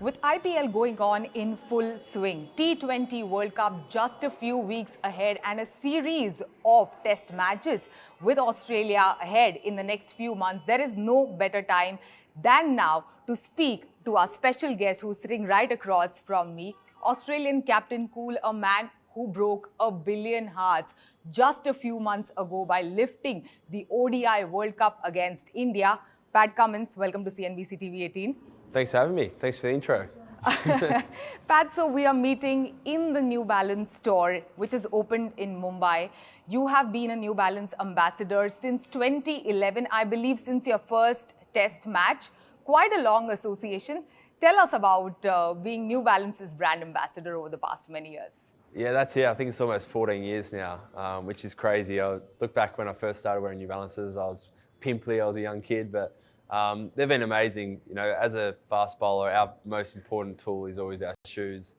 With IPL going on in full swing, T20 World Cup just a few weeks ahead and a series of test matches with Australia ahead in the next few months, there is no better time than now to speak to our special guest who's sitting right across from me, Australian captain Cool, a man who broke 1 billion hearts just a few months ago by lifting the ODI World Cup against India. Pat Cummins, welcome to CNBC TV18. Thanks for having me. Thanks for the intro. Pat, so we are meeting in the New Balance store, which is opened in Mumbai. You have been a New Balance ambassador since 2011, I believe, since your first test match. Quite a long association. Tell us about being New Balance's brand ambassador over the past many years. Yeah, that's it. I think it's almost 14 years now, which is crazy. I look back when I first started wearing New Balances. I was pimply. I was a young kid, but they've been amazing. You know, as a fast bowler, our most important tool is always our shoes.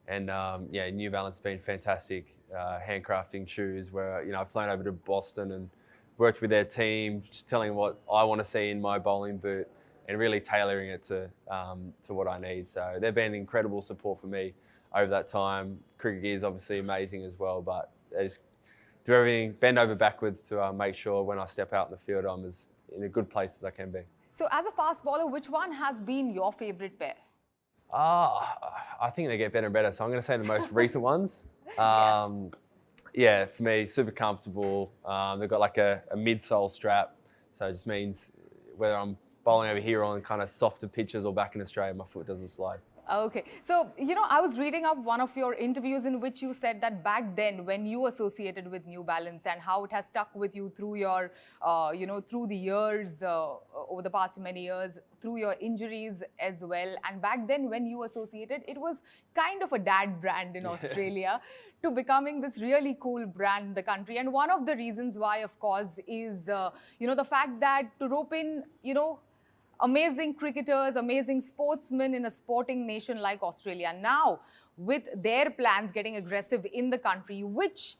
And yeah, New Balance has been fantastic, handcrafting shoes where, you know, I've flown over to Boston and worked with their team, just telling them what I want to see in my bowling boot and really tailoring it to what I need. So they've been incredible support for me over that time. Cricket gear is obviously amazing as well, but they just do everything, bend over backwards to make sure when I step out in the field, I'm as in a good place as I can be. So as a fast bowler, which one has been your favorite pair? I think they get better and better. So I'm going to say the most recent ones. Yes. Yeah, for me, super comfortable. They've got like a midsole strap. So it just means whether I'm bowling over here on kind of softer pitches or back in Australia, my foot doesn't slide. Okay. So, you know, I was reading up one of your interviews in which you said that back then when you associated with New Balance and how it has stuck with you through your, you know, through the years, over the past many years, through your injuries as well. And back then when you associated, it was kind of a dad brand in Australia to becoming this really cool brand in the country. And one of the reasons why, of course, is, you know, the fact that to rope in, you know, amazing cricketers, amazing sportsmen in a sporting nation like Australia. Now, with their plans getting aggressive in the country, which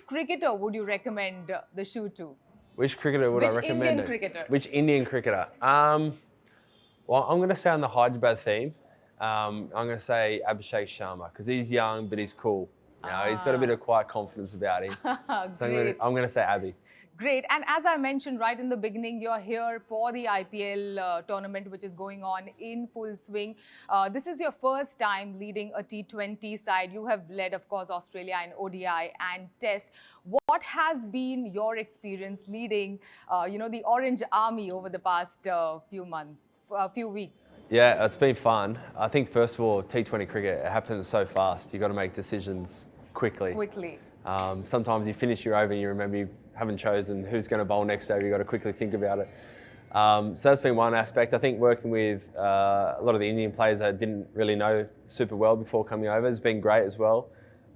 cricketer would you recommend the shoe to? Which cricketer would I recommend? Which Indian cricketer? Which Indian cricketer? Well, I'm going to stay on the Hyderabad theme. I'm going to say Abhishek Sharma because he's young, but he's cool. You know, he's got a bit of quiet confidence about him. So I'm going to say Abhi. Great. And as I mentioned right in the beginning, you're here for the IPL tournament, which is going on in full swing. This is your first time leading a T20 side. You have led, of course, Australia in ODI and Test. What has been your experience leading, you know, the Orange Army over the past few weeks? Yeah, it's been fun. I think, first of all, T20 cricket, it happens so fast. You've got to make decisions quickly. Sometimes you finish your over and you remember you haven't chosen who's going to bowl next over. You've got to quickly think about it. So that's been one aspect. I think working with a lot of the Indian players I didn't really know super well before coming over has been great as well.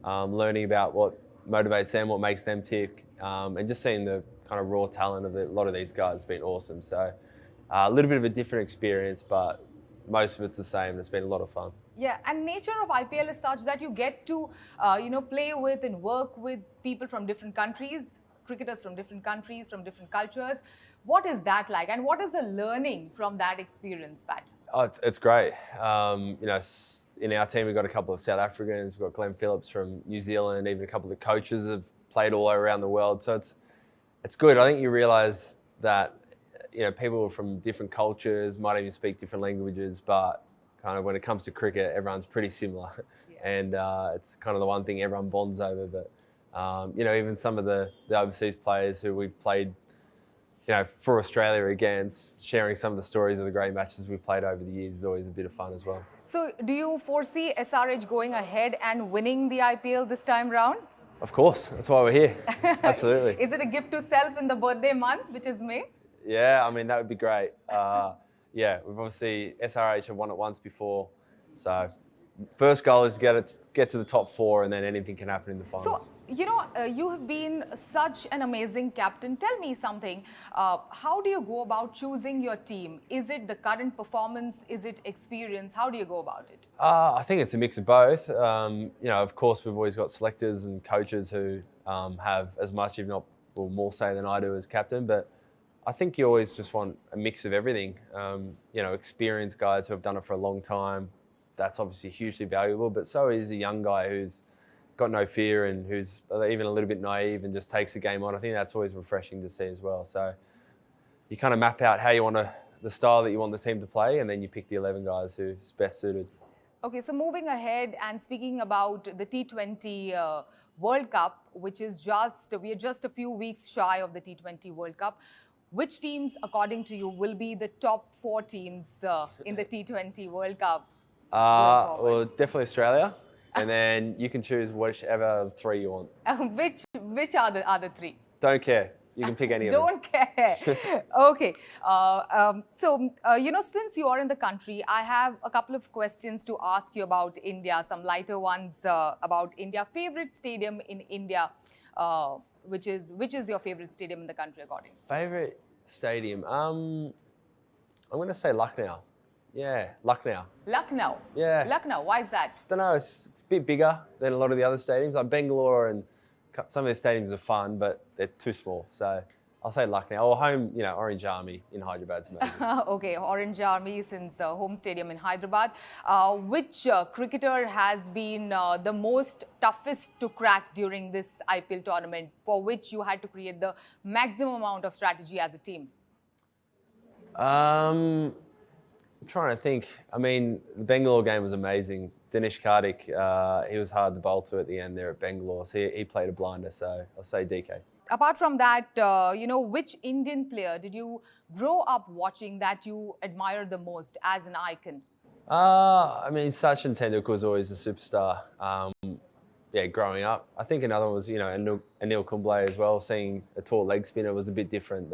Learning about what motivates them, what makes them tick, and just seeing the kind of raw talent of a lot of these guys has been awesome. So a little bit of a different experience, but most of it's the same. It's been a lot of fun. Yeah, and nature of IPL is such that you get to, you know, play with and work with people from different countries, cricketers from different countries, from different cultures. What is that like, and what is the learning from that experience, Pat? Oh, it's great. You know, in our team we've got a couple of South Africans. We've got Glenn Phillips from New Zealand. Even a couple of coaches have played all around the world. So it's good. I think you realise that, you know, people from different cultures might even speak different languages, but kind of when it comes to cricket, everyone's pretty similar. Yeah. And it's kind of the one thing everyone bonds over. But, you know, even some of the overseas players who we've played, you know, for Australia against, sharing some of the stories of the great matches we've played over the years is always a bit of fun as well. So do you foresee SRH going ahead and winning the IPL this time round? Of course. That's why we're here. Absolutely. Is it a gift to self in the birthday month, which is May? Yeah, I mean, that would be great. Yeah, we've obviously, SRH have won it once before. So first goal is to get to the top 4 and then anything can happen in the finals. So, you know, you have been such an amazing captain. Tell me something. How do you go about choosing your team? Is it the current performance? Is it experience? How do you go about it? I think it's a mix of both. You know, of course, we've always got selectors and coaches who have as much, if not more say than I do as captain. But I think you always just want a mix of everything. You know, experienced guys who have done it for a long time, that's obviously hugely valuable, but so is a young guy who's got no fear and who's even a little bit naive and just takes the game on. I think that's always refreshing to see as well. So you kind of map out how you want the style that you want the team to play, and then you pick the 11 guys who's best suited. Okay, so moving ahead and speaking about the T20 World Cup, which is we are just a few weeks shy of the T20 World Cup. Which teams, according to you, will be the top 4 teams in the T20 World Cup? Well, definitely Australia, and then you can choose whichever 3 you want. Which are the other 3? Don't care. You can pick any of them. Don't care. Okay. Since you are in the country, I have a couple of questions to ask you about India, some lighter ones about India. Favorite stadium in India, which is your favorite stadium in the country, according to you? Favorite stadium? I'm going to say Lucknow. Yeah, Lucknow. Lucknow? Yeah. Lucknow, why is that? Don't know, it's a bit bigger than a lot of the other stadiums. Like Bangalore and some of the stadiums are fun, but they're too small. So I'll say Lucknow. Or home, Orange Army in Hyderabad's amazing. Okay, Orange Army since home stadium in Hyderabad. Which cricketer has been the most toughest to crack during this IPL tournament, for which you had to create the maximum amount of strategy as a team? I'm trying to think. I mean, the Bangalore game was amazing. Dinesh Karthik, he was hard to bowl to at the end there at Bangalore. So he played a blinder, so I'll say DK. Apart from that, which Indian player did you grow up watching that you admire the most as an icon? I mean, Sachin Tendulkar was always a superstar. Growing up. I think another one was, Anil Kumble as well. Seeing a tall leg spinner was a bit different.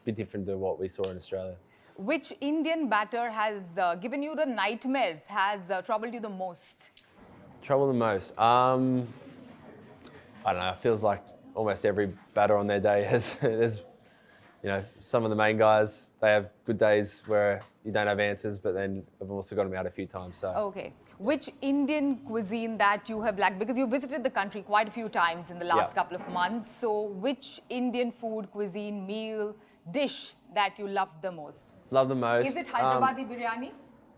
Bit different to what we saw in Australia. Which Indian batter has given you the nightmares, has troubled you the most? Trouble the most? I don't know. It feels like almost every batter on their day there's, some of the main guys, they have good days where you don't have answers, but then I've also got them out a few times. So. Okay. Which Indian cuisine that you have liked? Because you visited the country quite a few times in the last couple of months. So which Indian food, cuisine, meal, dish that you loved the most? Love the most. Is it Hyderabadi biryani?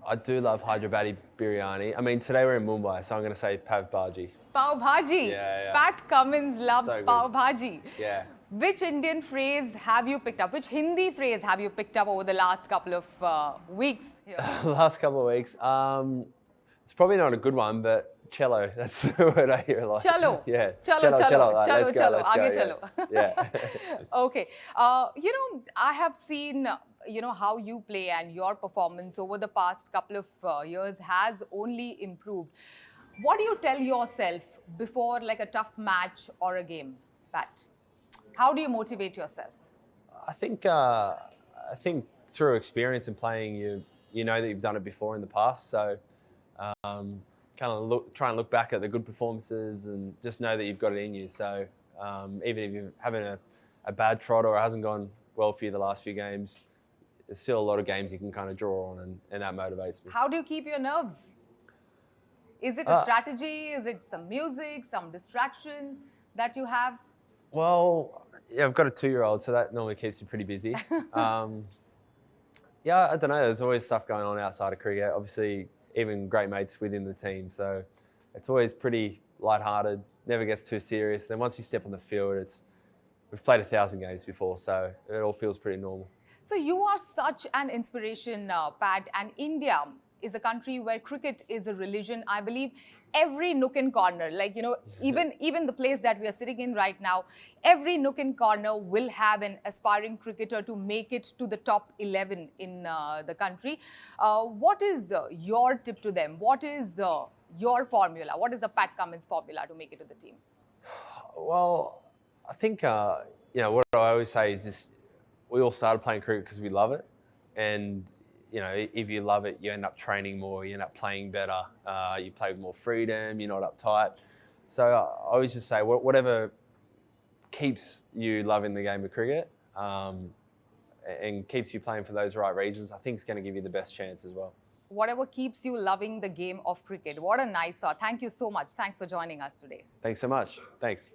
I do love Hyderabadi biryani. I mean, today we're in Mumbai, so I'm going to say pav bhaji. Pav bhaji? Yeah. Pat Cummins loves so pav bhaji. Yeah. Which Indian phrase have you picked up? Which Hindi phrase have you picked up over the last couple of weeks here? Last couple of weeks? It's probably not a good one, but cello. That's the word I hear a lot. Cello? Yeah. Cello. Like, let's go. Aage chalo. Yeah. Okay. I have seen, how you play, and your performance over the past couple of years has only improved. What do you tell yourself before like a tough match or a game, Pat? How do you motivate yourself? I think through experience and playing, you know that you've done it before in the past. So try and look back at the good performances and just know that you've got it in you. So even if you're having a bad trot or it hasn't gone well for you the last few games, there's still a lot of games you can kind of draw on, and that motivates me. How do you keep your nerves? Is it a strategy? Is it some music, some distraction that you have? Well, yeah, I've got a 2-year-old, so that normally keeps me pretty busy. I don't know. There's always stuff going on outside of cricket. Obviously, even great mates within the team. So it's always pretty lighthearted, never gets too serious. Then once you step on the field, we've played 1,000 games before, so it all feels pretty normal. So you are such an inspiration, Pat, and India is a country where cricket is a religion. I believe every nook and corner, even the place that we are sitting in right now, every nook and corner will have an aspiring cricketer to make it to the top 11 in the country. What is your tip to them? What is your formula? What is the Pat Cummins formula to make it to the team? Well, I think, what I always say is just, we all started playing cricket because we love it. And if you love it, you end up training more, you end up playing better, you play with more freedom, you're not uptight. So I always just say, whatever keeps you loving the game of cricket and keeps you playing for those right reasons, I think it's going to give you the best chance as well. Whatever keeps you loving the game of cricket. What a nice thought. Thank you so much. Thanks for joining us today. Thanks so much. Thanks.